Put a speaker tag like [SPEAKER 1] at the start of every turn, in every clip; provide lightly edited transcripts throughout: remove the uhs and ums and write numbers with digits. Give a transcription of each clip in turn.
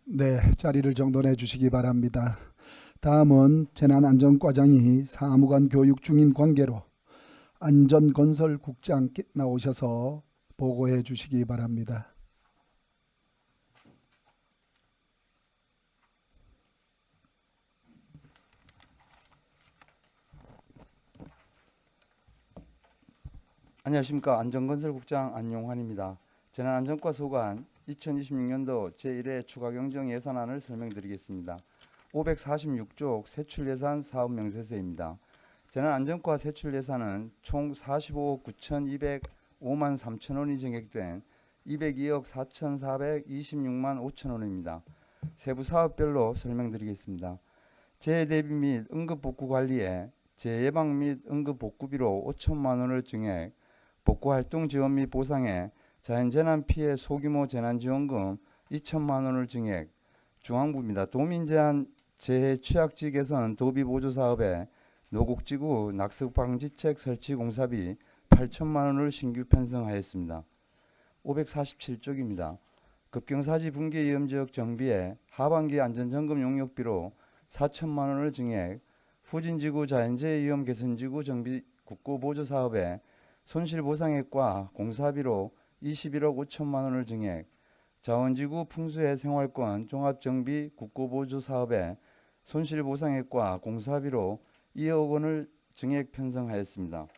[SPEAKER 1] 네, 자리를 정돈해 주시기 바랍니다. 다음은 재난안전과장이 사무관 교육 중인 관계로 안전건설국장 나오셔서 보고해 주시기 바랍니다.
[SPEAKER 2] 안녕하십니까. 안전건설국장 안용환입니다. 재난안전과 소관 2026년도 제1회 추가경정 예산안을 설명드리겠습니다. 546쪽 세출예산 사업명세서입니다. 재난안전과 세출예산은 총 45억 9,205만 3천 원이 증액된 202억 4,426만 5천 원입니다. 세부 사업별로 설명드리겠습니다. 재해 대비 및 응급복구 관리에 재예방 및 응급복구비로 5천만 원을 증액, 복구활동 지원 및 보상에 자연재난 피해 소규모 재난지원금 2천만 원을 증액, 중앙부입니다. 도민제한 재해 취약지 개선 도비보조 사업에 노곡지구 낙석방지책 설치 공사비 8천만 원을 신규 편성하였습니다. 547쪽입니다. 급경사지 붕괴 위험지역 정비에 하반기 안전점검 용역비로 4천만 원을 증액, 후진지구 자연재해 위험 개선지구 정비 국고보조 사업에 손실보상액과 공사비로 21억 5천만 원을 증액, 자원지구 풍수해 생활권 종합정비 국고보조 사업에 손실보상액과 공사비로 2억 원을 증액 편성하였습니다.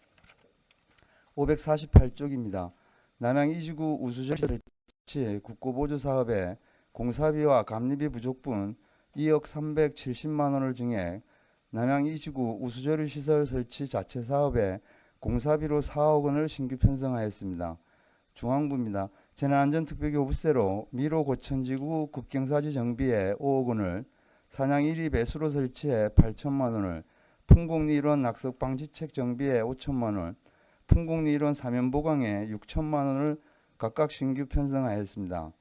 [SPEAKER 2] 548쪽입니다. 남양 이지구 우수절 설치 국고보조 사업에 공사비와 감리비 부족분 2억 370만 원을 증액, 남양 이지구 우수저류 시설 설치 자체 사업에 공사비로 4억 원을 신규 편성하였습니다. 중앙부입니다. 재난안전특별교부세로 미로 고천지구 급경사지 정비에 5억 원을, 산양 1위 배수로 설치에 8천만 원을, 풍곡리 1원 낙석방지책 정비에 5천만 원, 풍곡리 1원 사면보강에 6천만 원을 각각 신규 편성하였습니다.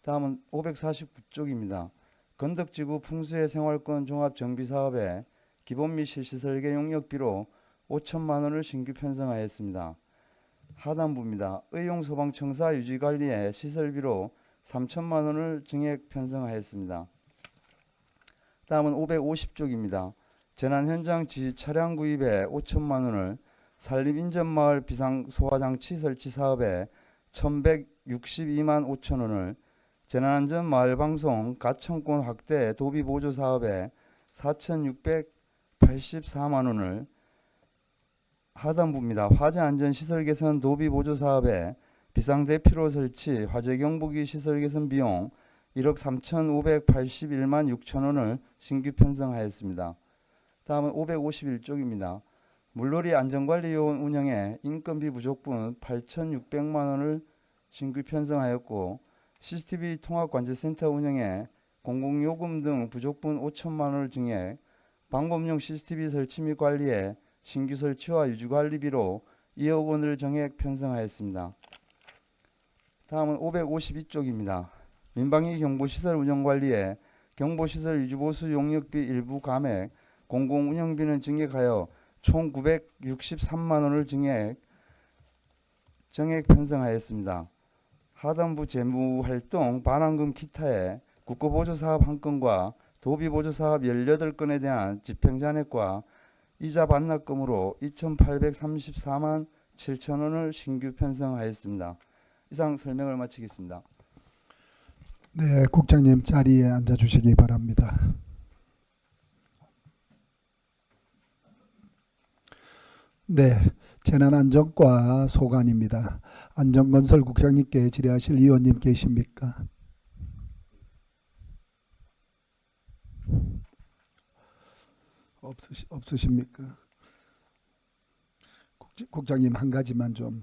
[SPEAKER 2] 다음은 549쪽입니다. 건덕지구 풍수해 생활권 종합정비사업에 기본 및 실시 설계 용역비로 5천만 원을 신규 편성하였습니다. 하단부입니다. 의용소방청사 유지관리에 시설비로 3천만 원을 증액 편성하였습니다. 다음은 550쪽입니다. 재난현장 지시 차량 구입에 5천만 원을, 산림인접마을 비상소화장치 설치 사업에 1,162만 5천 원을, 재난안전 마을방송 가청권 확대 도비보조 사업에 4,684만 원을, 하단부입니다. 화재안전시설 개선 도비보조 사업에 비상대피로 설치 화재경보기 시설 개선 비용 1억 3,581만 6천 원을 신규 편성하였습니다. 다음은 551쪽입니다. 물놀이 안전관리요원 운영에 인건비 부족분 8,600만 원을 신규 편성하였고, CCTV 통합관제센터 운영에 공공요금 등 부족분 5천만 원을 증액, 방범용 CCTV 설치 및 관리에 신규 설치와 유지관리비로 2억 원을 정액 편성하였습니다. 다음은 552쪽입니다. 민방위 경보시설 운영관리에 경보시설 유지보수 용역비 일부 감액, 공공운영비는 증액하여 총 963만 원을 정액 편성하였습니다. 하단부 재무활동 반환금 기타에 국고보조사업 1건과 도비보조사업 18건에 대한 집행잔액과 이자 반납금으로 2,834만 7천 원을 신규 편성하였습니다. 이상 설명을 마치겠습니다.
[SPEAKER 1] 네, 국장님 자리에 앉아 주시기 바랍니다. 네, 재난안전과 소관입니다. 안전건설국장님께 질의하실 위원님 계십니까? 없으십니까? 국장님 한 가지만 좀.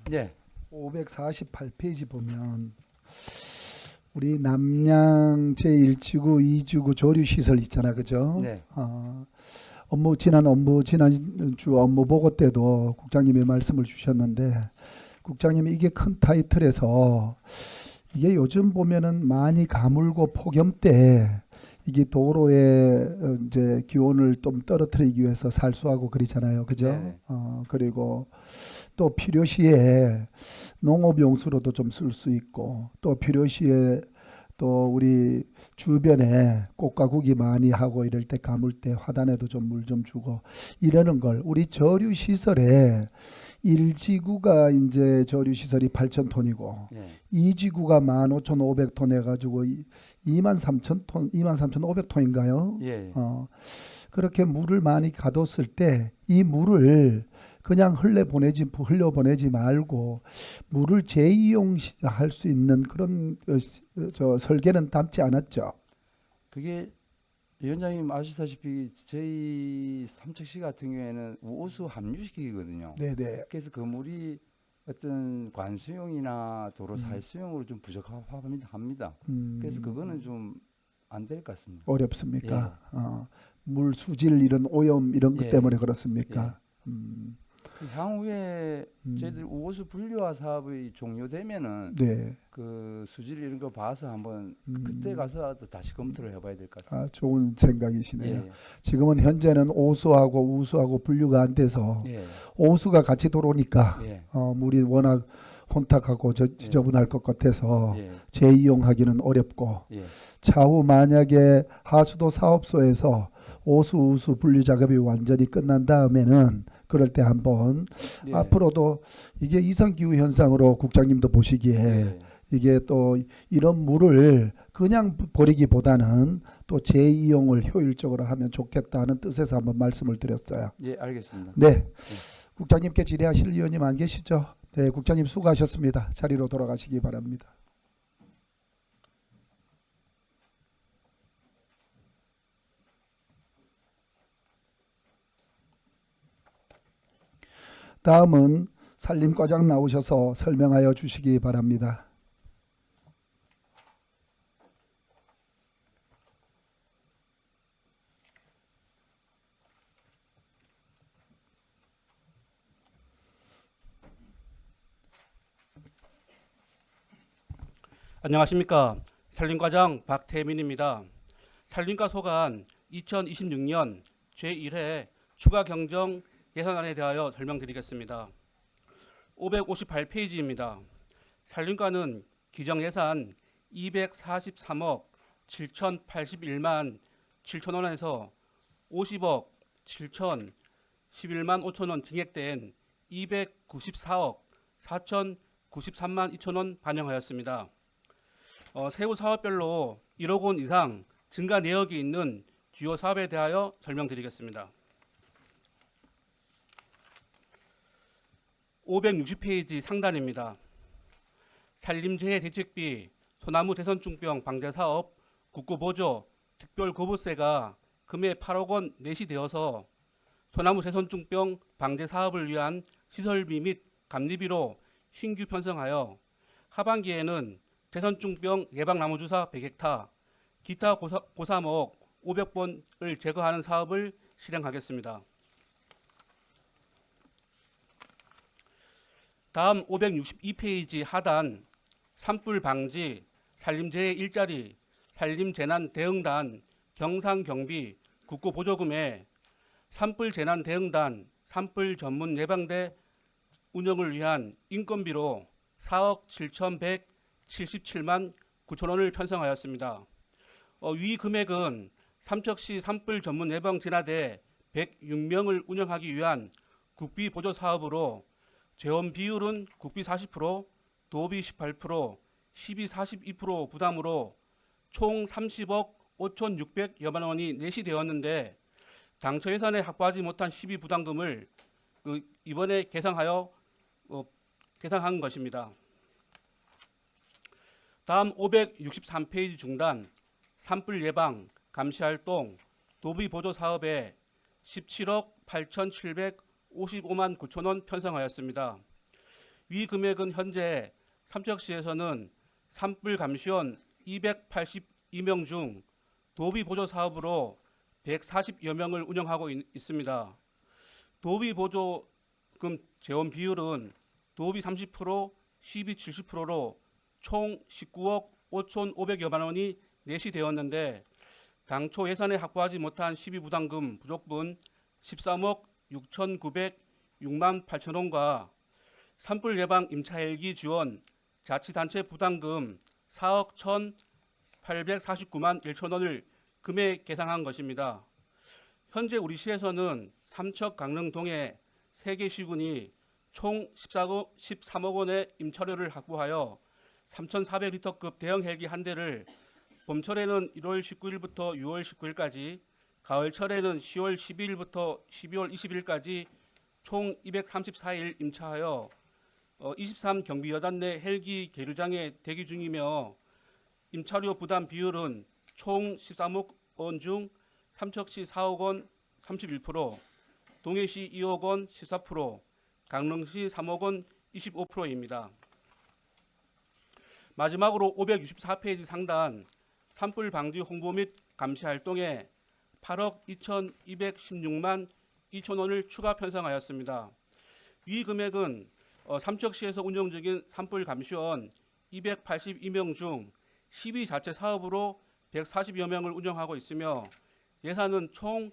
[SPEAKER 2] 네.
[SPEAKER 1] 548페이지 보면 우리 남양 제1지구 2지구 조류시설 있잖아, 그죠?
[SPEAKER 2] 네.
[SPEAKER 1] 지난주 업무 보고 때도 국장님이 말씀을 주셨는데, 국장님이 이게 큰 타이틀에서 이게 요즘 보면은 많이 가물고 폭염 때 이게 도로의 이제 기온을 좀 떨어뜨리기 위해서 살수하고 그러잖아요, 그죠?
[SPEAKER 2] 네.
[SPEAKER 1] 그리고 또 필요시에 농업용수로도 좀 쓸 수 있고, 또 필요시에 또 우리 주변에 꽃가국이 많이 하고 이럴 때 가물 때 화단에도 좀 물 좀 주고 이러는 걸 우리 저류 시설에 1지구가 이제 저류 시설이 8,000톤이고
[SPEAKER 2] 예.
[SPEAKER 1] 2지구가 15,500톤 해가지고 23,000톤, 23,500톤인가요?
[SPEAKER 2] 예.
[SPEAKER 1] 그렇게 물을 많이 가뒀을 때 이 물을 그냥 흘려 보내지 말고 물을 재이용할 수 있는 그런 저 설계는 담지 않았죠.
[SPEAKER 2] 그게 위원장님 아시다시피 저희 삼척시 같은 경우에는 우호수 함유시키거든요.
[SPEAKER 1] 네네.
[SPEAKER 2] 그래서 그 물이 어떤 관수용이나 도로
[SPEAKER 1] 음.
[SPEAKER 2] 사회수용으로 좀 부족합니다. 그래서 그거는 좀 안 될 것 같습니다.
[SPEAKER 1] 어렵습니까? 물 수질 이런 오염 이런 것
[SPEAKER 2] 예.
[SPEAKER 1] 때문에 그렇습니까?
[SPEAKER 2] 그 향후에
[SPEAKER 1] 음.
[SPEAKER 2] 저희들 우호수 분류화 사업이 종료되면은
[SPEAKER 1] 네.
[SPEAKER 2] 그 수질 이런 거 봐서 한번
[SPEAKER 1] 음.
[SPEAKER 2] 그때 가서 또 다시 검토를 해봐야 될 것 같습니다.
[SPEAKER 1] 좋은 생각이시네요.
[SPEAKER 2] 예.
[SPEAKER 1] 지금은 현재는 오수하고 우수하고 분류가 안 돼서
[SPEAKER 2] 예.
[SPEAKER 1] 오수가 같이 들어오니까
[SPEAKER 2] 예.
[SPEAKER 1] 물이 워낙 혼탁하고 지저분할 것 같아서
[SPEAKER 2] 예.
[SPEAKER 1] 재이용하기는 어렵고
[SPEAKER 2] 예.
[SPEAKER 1] 차후 만약에 하수도 사업소에서 오수 우수 분류 작업이 완전히 끝난 다음에는 그럴 때 한번
[SPEAKER 2] 예.
[SPEAKER 1] 앞으로도 이게 이상기후 현상으로 국장님도 보시기에
[SPEAKER 2] 예.
[SPEAKER 1] 이게 또 이런 물을 그냥 버리기보다는 또 재이용을 효율적으로 하면 좋겠다는 뜻에서 한번 말씀을 드렸어요.
[SPEAKER 2] 예, 알겠습니다.
[SPEAKER 1] 네. 국장님께 질의하실 의원님 안 계시죠? 네, 국장님 수고하셨습니다. 자리로 돌아가시기 바랍니다. 다음은 산림과장 나오셔서 설명하여 주시기 바랍니다.
[SPEAKER 3] 안녕하십니까. 산림과장 박태민입니다. 산림과 소관 2026년 제1회 추가 경정 예산안에 대하여 설명드리겠습니다. 558페이지입니다. 산림과는 기정 예산 243억 7,081만 7천 원에서 50억 7,011만 5천 원 증액된 294억 4,093만 2천 원 반영하였습니다. 세부 사업별로 1억 원 이상 증가 내역이 있는 주요 사업에 대하여 설명드리겠습니다. 560페이지 상단입니다. 산림재해 대책비 소나무 대선충병 방제 사업 국고보조 특별거부세가 금해 8억 원 내시되어서 소나무 대선충병 방제 사업을 위한 시설비 및 감리비로 신규 편성하여 하반기에는 대선충병 예방나무주사 100헥타, 기타 고사목 500번을 제거하는 사업을 실행하겠습니다. 다음 562페이지 하단 산불 방지, 산림재해 일자리, 산림재난 대응단, 경상경비, 국고보조금에 산불 재난 대응단, 산불 전문 예방대 운영을 위한 인건비로 4억 7,177만 9천 원을 편성하였습니다. 위 금액은 삼척시 산불 전문 예방 진화대 106명을 운영하기 위한 국비 보조 사업으로 재원 비율은 국비 40%, 도비 18%, 시비 42% 부담으로 총 30억 5,600여만 원이 내시되었는데 당초 예산에 확보하지 못한 시비 부담금을 이번에 계상한 것입니다. 다음 563페이지 중단 산불 예방 감시 활동 도비 보조 사업에 17억 8,755만 9천 원 편성하였습니다. 위 금액은 현재 삼척시에서는 산불 감시원 282명 중 도비 보조 사업으로 140여 명을 운영하고 있습니다. 도비 보조금 재원 비율은 도비 30%, 시비 70%로 총 19억 5,500여만 원이 내시되었는데 당초 예산에 확보하지 못한 시비 부담금 부족분 13억 6,906만 8천 원과 산불 예방 임차 헬기 지원 자치단체 부담금 4억 849만 1천 원을 금액 계상한 것입니다. 현재 우리 시에서는 삼척 강릉동의 3개 시군이 총 13억 원의 임차료를 확보하여 3,400리터급 대형 헬기 한 대를 봄철에는 1월 19일부터 6월 19일까지, 가을철에는 10월 12일부터 12월 20일까지 총 234일 임차하여 23 경비 여단 내 헬기 계류장에 대기 중이며, 임차료 부담 비율은 총 13억 원 중 삼척시 4억 원 31%, 동해시 2억 원 14%, 강릉시 3억 원 25%입니다. 마지막으로 564페이지 상단 산불 방지 홍보 및 감시 활동에 8억 2,216만 2천 원을 추가 편성하였습니다. 이 금액은 삼척시에서 운영 중인 산불 감시원 282명 중 12 자체 사업으로 140여 명을 운영하고 있으며, 예산은 총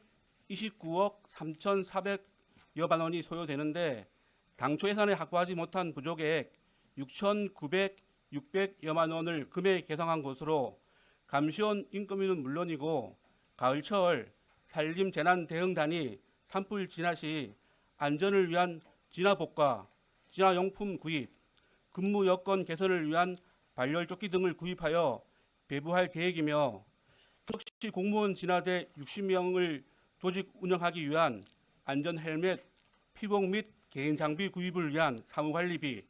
[SPEAKER 3] 29억 3,400여만 원이 소요되는데, 당초 예산에 확보하지 못한 부족액 6,600여만 원을 금액 계상한 것으로, 감시원 인건비는 물론이고 가을철 산림재난대응단이 산불 진화 시 안전을 위한 진화복과 진화용품 구입, 근무 여건 개선을 위한 발열조끼 등을 구입하여 배부할 계획이며, 특시 공무원 진화대 60명을 조직 운영하기 위한 안전 헬멧, 피복 및 개인 장비 구입을 위한 사무관리비,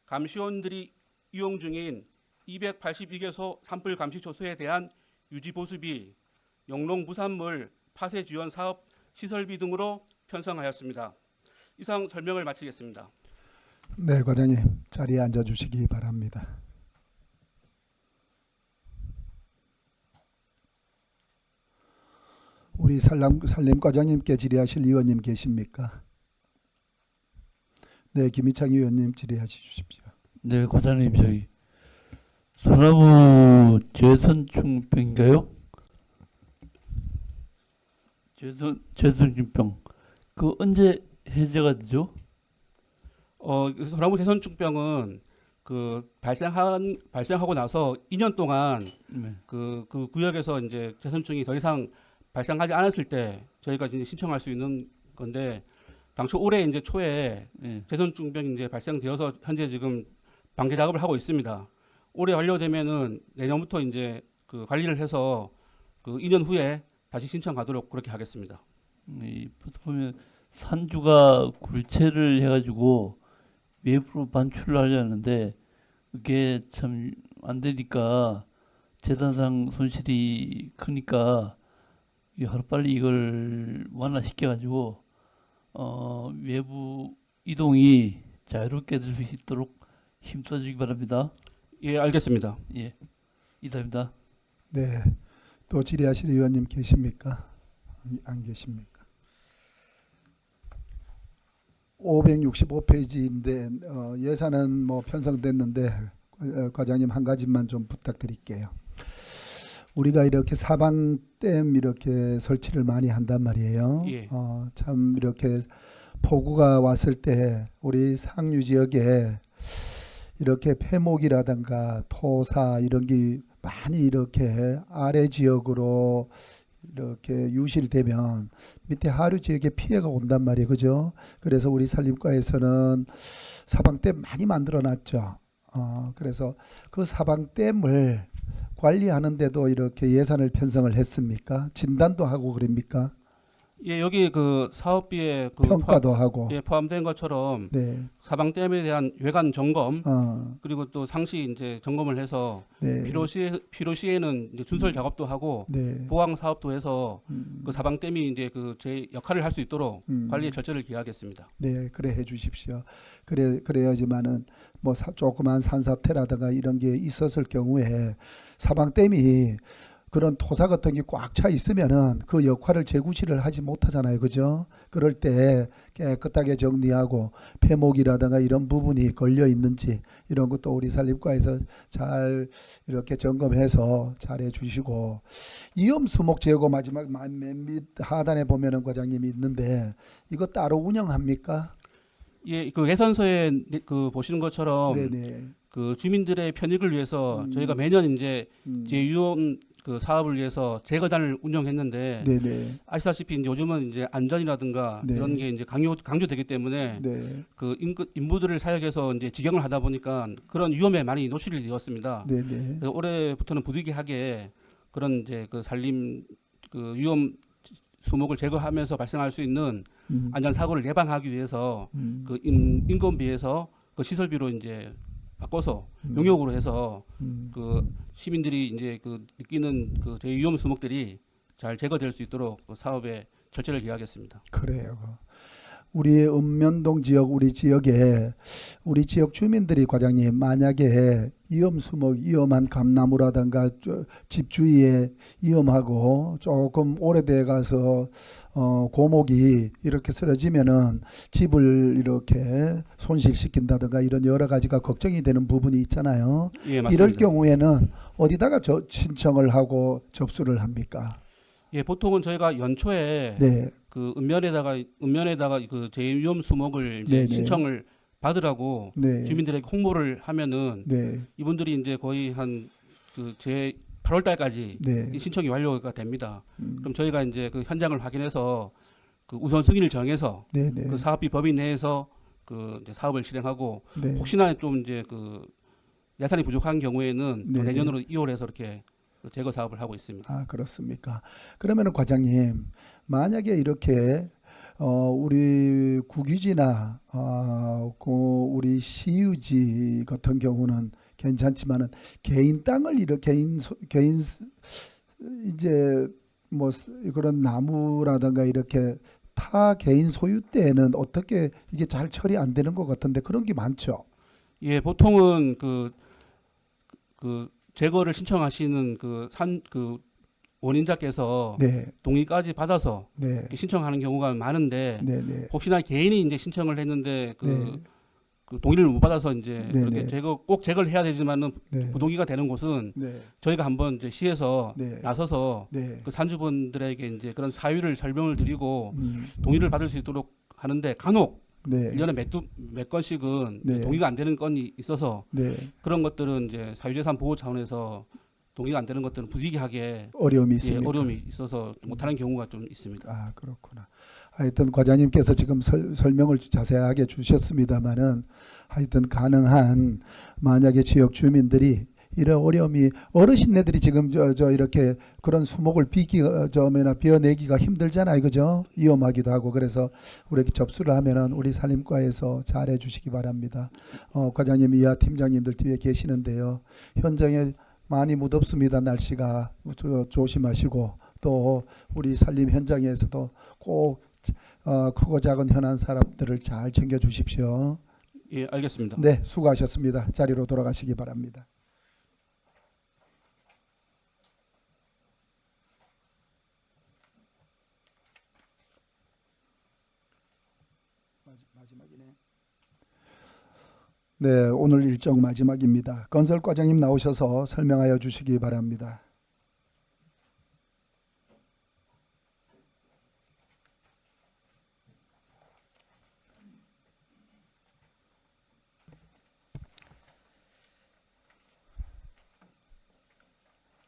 [SPEAKER 3] 감시원들이 이용 중인 282개소 산불 감시 초소에 대한 유지 보수비, 영농 부산물 파쇄 지원 사업 시설비 등으로 편성하였습니다. 이상 설명을 마치겠습니다.
[SPEAKER 1] 네, 과장님 자리에 앉아주시기 바랍니다. 우리 산림 과장님께 질의하실 의원님 계십니까? 네, 김희창 의원님 질의해 주십시오.
[SPEAKER 4] 네, 과장님 저기 소나무 재선충병인가요? 재선충병 그 언제 해제가 되죠?
[SPEAKER 3] 소나무 대선충병은 발생하고 나서 2년 동안
[SPEAKER 4] 네.
[SPEAKER 3] 그 구역에서 이제 재선충이 더 이상 발생하지 않았을 때 저희가 이제 신청할 수 있는 건데, 당초 올해 이제 초에
[SPEAKER 4] 네.
[SPEAKER 3] 재선충병이 이제 발생되어서 현재 지금 방제 작업을 하고 있습니다. 올해 완료되면은 내년부터 이제 그 관리를 해서 그 2년 후에 다시 신청하도록 그렇게 하겠습니다.
[SPEAKER 4] 보면 산주가 굴체를 해가지고 외부로 반출을 하려는데 그게 참 안 되니까 재산상 손실이 크니까 하루빨리 이걸 완화시켜가지고 외부 이동이 자유롭게 될 수 있도록 힘써주기 바랍니다.
[SPEAKER 3] 예, 알겠습니다.
[SPEAKER 4] 예, 이상입니다.
[SPEAKER 1] 네, 또 질의하실 의원님 계십니까? 안 계십니까? 565페이지인데 예산은 뭐 편성됐는데 과장님 한 가지만 좀 부탁드릴게요. 우리가 이렇게 사방댐 이렇게 설치를 많이 한단 말이에요.
[SPEAKER 3] 예.
[SPEAKER 1] 참 이렇게 폭우가 왔을 때 우리 상류 지역에 이렇게 폐목이라든가 토사 이런 게 많이 이렇게 아래 지역으로 이렇게 유실되면 밑에 하류 지역에 피해가 온단 말이에요. 그죠? 그래서 우리 산림과에서는 사방댐 많이 만들어 놨죠. 그래서 그 사방댐을 관리하는데도 이렇게 예산을 편성을 했습니까? 진단도 하고 그럽니까?
[SPEAKER 3] 예, 여기 그 사업비에
[SPEAKER 1] 평가도 하고.
[SPEAKER 3] 포함된 것처럼
[SPEAKER 1] 네.
[SPEAKER 3] 사방댐에 대한 외관 점검,
[SPEAKER 1] 어,
[SPEAKER 3] 그리고 또 상시 이제 점검을 해서
[SPEAKER 1] 네.
[SPEAKER 3] 필요시에는 이제 준설 작업도 하고
[SPEAKER 1] 네.
[SPEAKER 3] 보강 사업도 해서
[SPEAKER 1] 음,
[SPEAKER 3] 그 사방댐이 이제 그 제 역할을 할 수 있도록
[SPEAKER 1] 음.
[SPEAKER 3] 관리에 절차를 기하겠습니다.
[SPEAKER 1] 네, 그래 해 주십시오. 그래야지만은 뭐 조그만 산사태라든가 이런 게 있었을 경우에 사방댐이 그런 토사 같은 게 꽉 차 있으면은 그 역할을 재구시를 하지 못하잖아요. 그죠? 그럴 때 깨끗하게 정리하고 폐목이라든가 이런 부분이 걸려 있는지 이런 것도 우리 산림과에서 잘 이렇게 점검해서 잘 해주시고, 이염수목 제거 마지막 맨 밑 하단에 보면은 과장님이 있는데 이거 따로 운영합니까?
[SPEAKER 3] 예, 그 예산서에 그 보시는 것처럼
[SPEAKER 1] 네네.
[SPEAKER 3] 그 주민들의 편익을 위해서 저희가
[SPEAKER 1] 음.
[SPEAKER 3] 매년 이제
[SPEAKER 1] 음.
[SPEAKER 3] 제위험 그 사업을 위해서 제거단을 운영했는데
[SPEAKER 1] 네네.
[SPEAKER 3] 아시다시피 이제 요즘은 이제 안전이라든가
[SPEAKER 1] 네.
[SPEAKER 3] 이런 게 이제 강조되기 때문에
[SPEAKER 1] 네.
[SPEAKER 3] 그 인부들을 사역해서 이제 직영을 하다 보니까 그런 위험에 많이 노출이 되었습니다.
[SPEAKER 1] 네네.
[SPEAKER 3] 그래서 올해부터는 부득이하게 그런 이제 그 산림 그 위험 수목을 제거하면서 발생할 수 있는
[SPEAKER 1] 음.
[SPEAKER 3] 안전 사고를 예방하기 위해서
[SPEAKER 1] 음.
[SPEAKER 3] 그 인건비에서 그 시설비로 이제 바꿔서
[SPEAKER 1] 음.
[SPEAKER 3] 용역으로 해서
[SPEAKER 1] 음.
[SPEAKER 3] 그 시민들이 이제 그 느끼는 그 저희 위험 수목들이 잘 제거될 수 있도록 그 사업에 절차를 기하겠습니다.
[SPEAKER 1] 그래요. 우리 읍면동 지역 우리 지역에 우리 지역 주민들이 과장님 만약에 위험수목 위험한 감나무라든가 집 주위에 위험하고 조금 오래돼 가서 고목이 이렇게 쓰러지면은 집을 이렇게 손실시킨다든가 이런 여러 가지가 걱정이 되는 부분이 있잖아요.
[SPEAKER 3] 예, 맞습니다.
[SPEAKER 1] 이럴 경우에는 어디다가 신청을 하고 접수를 합니까?
[SPEAKER 3] 예, 보통은 저희가 연초에
[SPEAKER 1] 네,
[SPEAKER 3] 그 읍면에다가 그 제2위험 수목을 이제
[SPEAKER 1] 네네.
[SPEAKER 3] 신청을 받으라고
[SPEAKER 1] 네,
[SPEAKER 3] 주민들에게 홍보를 하면은
[SPEAKER 1] 네,
[SPEAKER 3] 이분들이 이제 거의 한 그 제 8월 달까지
[SPEAKER 1] 네.
[SPEAKER 3] 이 신청이 완료가 됩니다.
[SPEAKER 1] 음,
[SPEAKER 3] 그럼 저희가 이제 그 현장을 확인해서 그 우선 승인을 정해서
[SPEAKER 1] 네, 네,
[SPEAKER 3] 그 사업비 범위 내에서 그 이제 사업을 실행하고
[SPEAKER 1] 네.
[SPEAKER 3] 혹시나 좀 이제 그 예산이 부족한 경우에는 또
[SPEAKER 1] 네네.
[SPEAKER 3] 내년으로 이월해서 이렇게 그 제거 사업을 하고 있습니다.
[SPEAKER 1] 아, 그렇습니까? 그러면은 과장님, 만약에 이렇게 우리 국유지나 그 우리 시유지 같은 경우는 괜찮지만은 개인 땅을 이렇게 이제 뭐 그런 나무라든가 이렇게 타 개인 소유 때에는 어떻게 이게 잘 처리 안 되는 것 같은데 그런 게 많죠.
[SPEAKER 3] 예, 보통은 그 제거를 신청하시는 그 원인자께서
[SPEAKER 1] 네,
[SPEAKER 3] 동의까지 받아서
[SPEAKER 1] 네,
[SPEAKER 3] 이렇게 신청하는 경우가 많은데
[SPEAKER 1] 네, 네,
[SPEAKER 3] 혹시나 개인이 이제 신청을 했는데
[SPEAKER 1] 네,
[SPEAKER 3] 그 동의를 못 받아서 이제
[SPEAKER 1] 네,
[SPEAKER 3] 그렇게
[SPEAKER 1] 네.
[SPEAKER 3] 꼭 제거를 해야 되지만은
[SPEAKER 1] 네,
[SPEAKER 3] 부동의가 되는 곳은
[SPEAKER 1] 네,
[SPEAKER 3] 저희가 한번 이제 시에서
[SPEAKER 1] 네,
[SPEAKER 3] 나서서
[SPEAKER 1] 네.
[SPEAKER 3] 그 산주분들에게 이제 그런 사유를 설명을 드리고
[SPEAKER 1] 음,
[SPEAKER 3] 동의를 받을 수 있도록 하는데 간혹
[SPEAKER 1] 네,
[SPEAKER 3] 1년에 몇 건씩은
[SPEAKER 1] 네.
[SPEAKER 3] 동의가 안 되는 건이 있어서
[SPEAKER 1] 네.
[SPEAKER 3] 그런 것들은 이제 사유재산 보호 차원에서 동의가 안 되는 것들은 부득이하게
[SPEAKER 1] 어려움이
[SPEAKER 3] 예,
[SPEAKER 1] 있습니까?
[SPEAKER 3] 어려움이 있어서 못하는 경우가 좀 있습니다.
[SPEAKER 1] 아, 그렇구나. 하여튼 과장님께서 지금 설명을 자세하게 주셨습니다마는 하여튼 가능한 만약에 지역 주민들이 이런 어려움이 어르신네들이 지금 저 이렇게 그런 수목을 비어내기가 힘들잖아요, 그죠? 위험하기도 하고 그래서 우리 접수를 하면은 우리 산림과에서 잘해 주시기 바랍니다. 과장님 이하 팀장님들 뒤에 계시는데요. 현장에 많이 무덥습니다. 날씨가 조심하시고 또 우리 산림 현장에서도 꼭 크고 작은 현안 사람들을 잘 챙겨 주십시오.
[SPEAKER 3] 예, 알겠습니다.
[SPEAKER 1] 네, 수고하셨습니다. 자리로 돌아가시기 바랍니다. 마지막이네. 네, 오늘 일정 마지막입니다. 건설과장님 나오셔서 설명하여 주시기 바랍니다.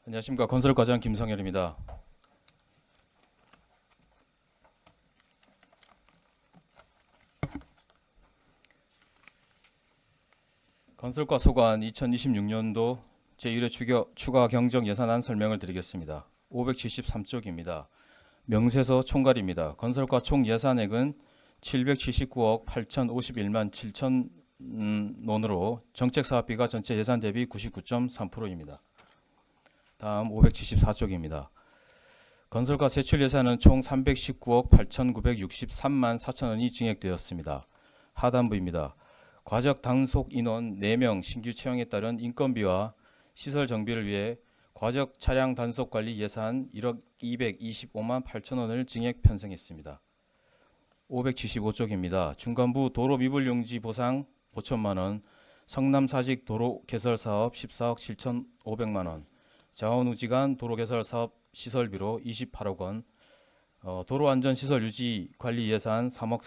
[SPEAKER 5] 안녕하십니까. 건설과장 김성열입니다. 건설과 소관 2026년도 제1회 추가 경정 예산안 설명을 드리겠습니다. 573쪽입니다. 명세서 총괄입니다. 건설과 총 예산액은 779억 8,051만 7천 원으로 정책 사업비가 전체 예산 대비 99.3%입니다. 다음 574쪽입니다. 건설과 세출 예산은 총 319억 8,963만 4천 원이 증액되었습니다. 하단부입니다. 과적 단속 인원 4명 신규 채용에 따른 인건비와 시설 정비를 위해 과적 차량 단속 관리 예산 1억 225만 8천 원을 증액 편성했습니다. 575쪽입니다. 중간부 도로 미불 용지 보상 5천만 원, 성남 사직 도로 개설 사업 14억 7,500만 원, 자원우지간 도로 개설 사업 시설비로 28억 원, 도로 안전 시설 유지 관리 예산 3억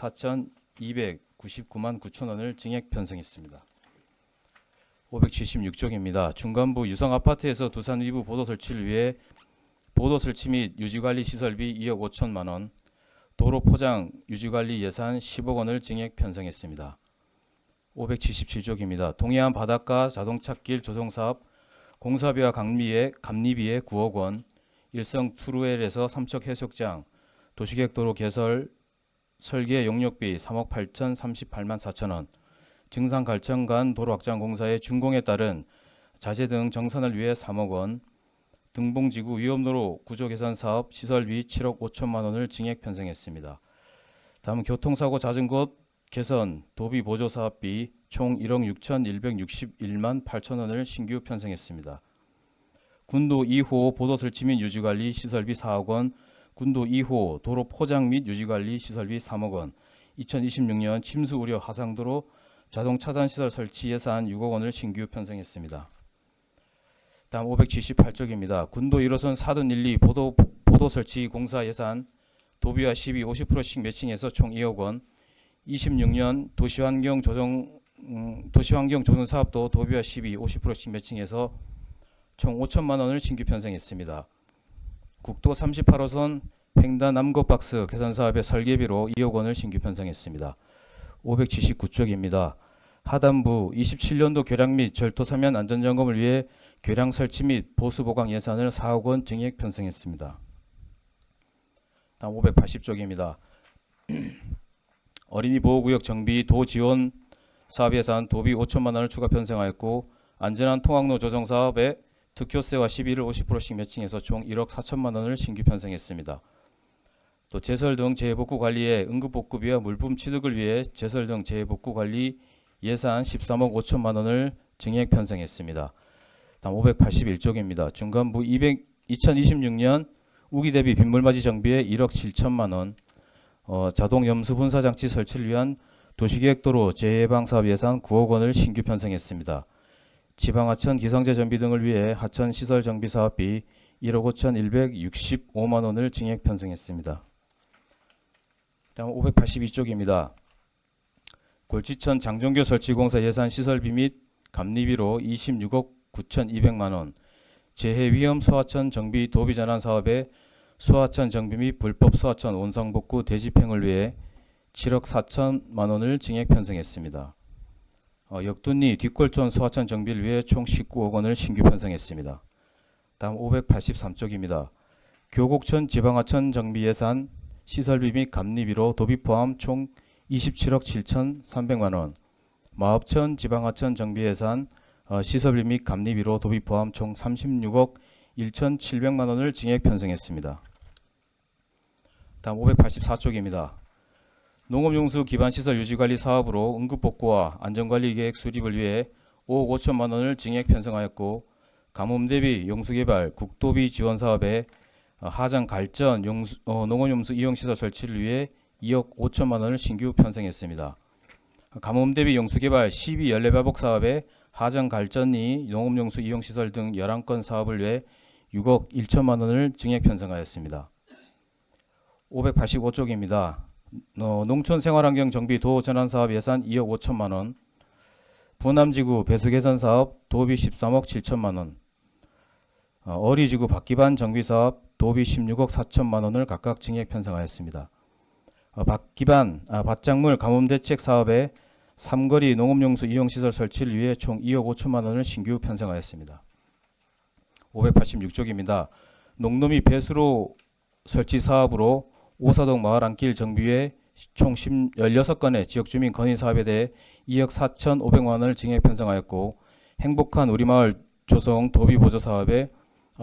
[SPEAKER 5] 4,299만 9천 원을 증액 편성했습니다. 576쪽입니다. 중간부 유성 아파트에서 두산 위브 보도 설치를 위해 보도 설치 및 유지관리 시설비 2억 5천만 원, 도로 포장 유지관리 예산 10억 원을 증액 편성했습니다. 577쪽입니다. 동해안 바닷가 자동찻길 조성사업 공사비와 감리비에 9억 원, 일성 투루엘에서 삼척 해수욕장 도시계획도로 개설 설계 용역비 3억 8,038만 4천 원, 증산 갈천간 도로 확장 공사의 준공에 따른 자재 등 정산을 위해 3억 원, 등봉지구 위험도로 구조 개선 사업 시설비 7억 5천만 원을 증액 편성했습니다. 다음은 교통사고 잦은 곳 개선 도비 보조 사업비 총 1억 6,161만 8천 원을 신규 편성했습니다. 군도 2호 보도 설치 및 유지관리 시설비 4억 원, 군도 2호 도로 포장 및 유지관리 시설비 3억 원, 2026년 침수 우려 하상도로 자동 차단 시설 설치 예산 6억 원을 신규 편성했습니다. 다음 578쪽입니다. 군도 1호선 사돈 1, 2 보도 설치 공사 예산 도비와 시비 50%씩 매칭해서 총 2억 원, 26년 도시환경 조성 사업도 도비와 시비 50%씩 매칭해서 총 5천만 원을 신규 편성했습니다. 국도 38호선 횡단 남곡박스 개선 사업의 설계비로 2억 원을 신규 편성했습니다. 579쪽입니다. 하단부 27년도 교량 및 절도 서면 안전점검을 위해 교량 설치 및 보수 보강 예산을 4억 원 증액 편성했습니다. 다음 580쪽입니다. 어린이 보호구역 정비 도 지원 사업 예산 도비 5천만 원을 추가 편성하였고 안전한 통학로 조성 사업에 득표세와 시비를 50%씩 매칭해서 총 1억 4천만 원을 신규 편성했습니다. 또 제설 등 재해복구 관리에 응급복구비와 물품 취득을 위해 제설 등 재해복구 관리 예산 13억 5천만 원을 증액 편성했습니다. 다음 581쪽입니다. 중간부 2026년 우기 대비 빗물맞이 정비에 1억 7천만 원, 자동 염수 분사 장치 설치를 위한 도시계획도로 재해방 사업 예산 9억 원을 신규 편성했습니다. 지방하천 기성제 정비 등을 위해 하천 시설 정비 사업비 1억 5,165만 원을 증액 편성했습니다. 다음 582쪽입니다. 골지천 장종교 설치 공사 예산 시설비 및 감리비로 26억 9,200만 원, 재해 위험 수하천 정비 도비 전환 사업에 수하천 정비 및 불법 수하천 원상복구 대집행을 위해 7억 4천만 원을 증액 편성했습니다. 역둔리 뒷골촌 수하천 정비를 위해 총 19억 원을 신규 편성했습니다. 다음 583쪽입니다. 교곡천 지방하천 정비 예산 시설비 및 감리비로 도비 포함 총 27억 7,300만 원, 마읍천 지방하천 정비 예산 시설비 및 감리비로 도비 포함 총 36억 1,700만 원을 증액 편성했습니다. 다음 584쪽입니다. 농업용수 기반시설 유지관리 사업으로 응급복구와 안전관리계획 수립을 위해 5억 5천만 원을 증액 편성하였고 가뭄 대비 용수개발 국도비 지원 사업에 하장 갈전 농업용수 이용시설 설치를 위해 2억 5천만 원을 신규 편성했습니다. 가뭄 대비 용수개발 12 연례배복 사업에 하장 갈전리 농업용수 이용시설 등 11건 사업을 위해 6억 1천만 원을 증액 편성하였습니다. 585쪽입니다. 농촌생활환경 정비 도 전환 사업 예산 2억 5천만 원, 부남지구 배수 개선 사업 도비 13억 7천만 원, 어리지구 바퀴반 정비 사업 도비 16억 4천만 원을 각각 증액 편성하였습니다. 밭작물 가뭄 대책 사업에 삼거리 농업용수 이용시설 설치를 위해 총 2억 5천만 원을 신규 편성하였습니다. 586쪽입니다. 농노미 배수로 설치 사업으로 오사동 마을 안길 정비에 총 16건의 지역주민 건의 사업에 대해 2억 4,500만 원을 증액 편성하였고 행복한 우리마을 조성 도비 보조 사업에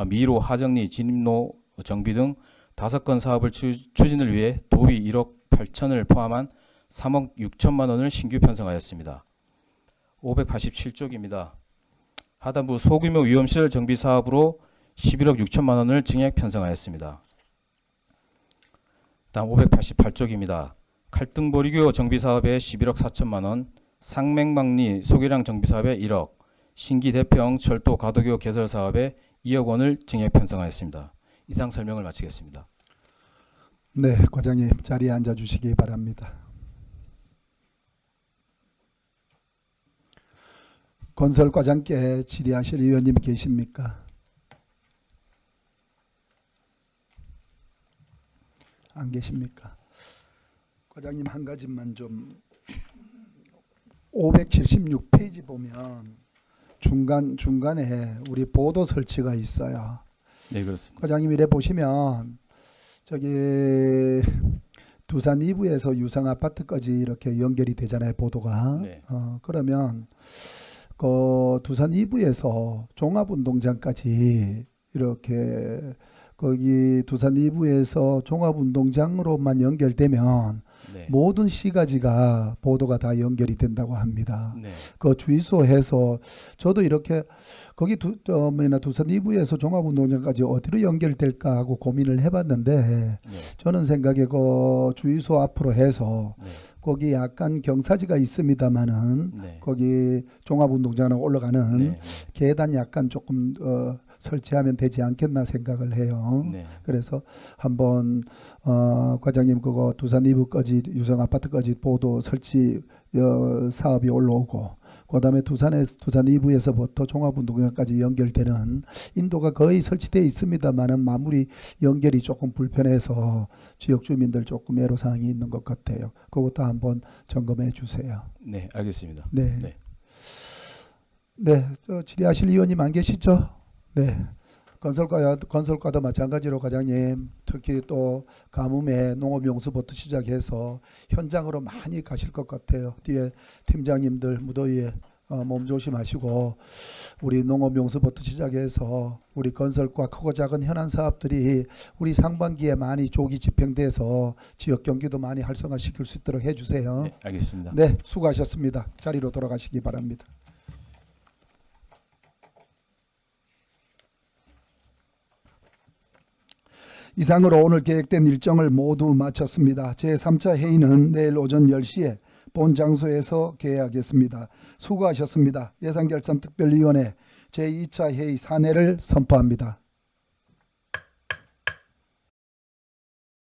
[SPEAKER 5] 미로 하정리 진입로 정비 등 5건 사업을 추진을 위해 도비 1억 8천을 포함한 3억 6천만 원을 신규 편성하였습니다. 587쪽입니다. 하단부 소규모 위험시설 정비 사업으로 11억 6천만 원을 증액 편성하였습니다. 다음 588쪽입니다. 칼등보리교 정비 사업에 11억 4천만 원, 상맹방리 소개량 정비 사업에 1억, 신기 대평 철도 가도교 개설 사업에 2억 원을 증액 편성하였습니다. 이상 설명을 마치겠습니다.
[SPEAKER 1] 네, 과장님 자리에 앉아 주시기 바랍니다. 건설과장께 질의하실 의원님 계십니까? 안 계십니까? 과장님 한 가지만 좀 576페이지 보면 중간에 우리 보도 설치가 있어요.
[SPEAKER 5] 네, 그렇습니다.
[SPEAKER 1] 과장님 이래 보시면 저기 두산 2부에서 유성 아파트까지 이렇게 연결이 되잖아요, 보도가.
[SPEAKER 5] 네.
[SPEAKER 1] 그러면 그 두산 2부에서 종합운동장까지 이렇게 거기 두산 2부에서 종합운동장으로만 연결되면
[SPEAKER 5] 네.
[SPEAKER 1] 모든 시가지가 보도가 다 연결이 된다고 합니다.
[SPEAKER 5] 네.
[SPEAKER 1] 그 주유소에서 저도 이렇게 거기 두산 2부에서 종합운동장까지 어디로 연결될까 하고 고민을 해봤는데
[SPEAKER 5] 네.
[SPEAKER 1] 저는 생각에 그 주유소 앞으로 해서
[SPEAKER 5] 네.
[SPEAKER 1] 거기 약간 경사지가 있습니다만은
[SPEAKER 5] 네.
[SPEAKER 1] 거기 종합운동장으로 올라가는
[SPEAKER 5] 네.
[SPEAKER 1] 계단 약간 조금 설치하면 되지 않겠나 생각을 해요.
[SPEAKER 5] 네.
[SPEAKER 1] 그래서 한번 과장님 그거 두산 2부까지 유성 아파트까지 보도 설치 사업이 올라오고 그다음에 두산 2부에서부터 종합운동장까지 연결되는 인도가 거의 설치되어 있습니다만은 마무리 연결이 조금 불편해서 지역 주민들 조금 애로사항이 있는 것 같아요. 그것도 한번 점검해 주세요.
[SPEAKER 5] 네, 알겠습니다.
[SPEAKER 1] 네.
[SPEAKER 5] 네.
[SPEAKER 1] 네, 질의하실 의원님 안 계시죠? 네. 건설과도 마찬가지로 과장님 특히 또 가뭄에 농업용수부터 시작해서 현장으로 많이 가실 것 같아요. 뒤에 팀장님들 무더위에 몸 조심하시고 우리 농업용수부터 시작해서 우리 건설과 크고 작은 현안 사업들이 우리 상반기에 많이 조기 집행돼서 지역 경기도 많이 활성화시킬 수 있도록 해주세요.
[SPEAKER 5] 네, 알겠습니다.
[SPEAKER 1] 네, 수고하셨습니다. 자리로 돌아가시기 바랍니다. 이상으로 오늘 계획된 일정을 모두 마쳤습니다. 제3차 회의는 내일 오전 10시에 본 장소에서 개회하겠습니다. 수고하셨습니다. 예산결산특별위원회 제2차 회의 사내를 선포합니다.